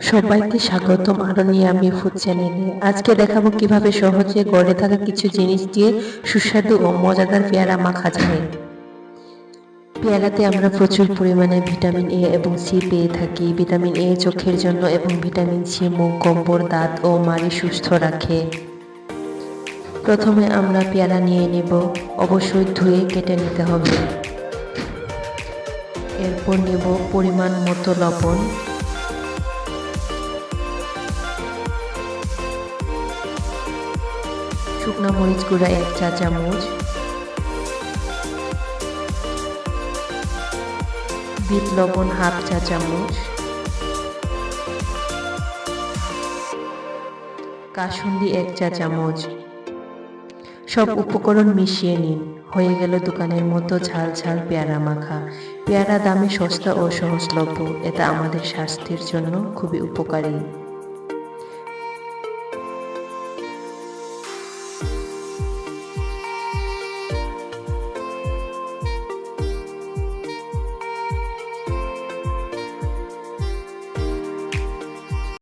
সবাইকে স্বাগতম আরো আমি ফুড চ্যানেলে। আজকে দেখাবো কিভাবে সহজে ঘরে থাকা কিছু জিনিস দিয়ে সুস্বাদু ও মজাদার পেয়ারা মাখা যায়। পেয়ারাতে আমরা প্রচুর পরিমাণে ভিটামিন এ এবং সি পেয়ে থাকি। ভিটামিন এ চোখের জন্য এবং ভিটামিন সি মুখ, কম্বর, দাঁত ও মাড়ি সুস্থ রাখে। প্রথমে আমরা পেয়ারা নিয়ে নেব, অবশ্যই ধুয়ে কেটে নিতে হবে। এরপর নেব পরিমাণ মতো লবণ, শুকনো মরিচ গুঁড়া 1 চা চামচ, বিট লবণ 1/2 চা চামচ, কাসুন্দি 1 চা চামচ। সব উপকরণ মিশিয়ে নিন। হয়ে গেল দোকানের মতো ঝাল ঝাল পেয়ারা মাখা। পেয়ারা দামে সস্তা ও সহজলভ্য, এটা আমাদের স্বাস্থ্যের জন্য খুবই উপকারী।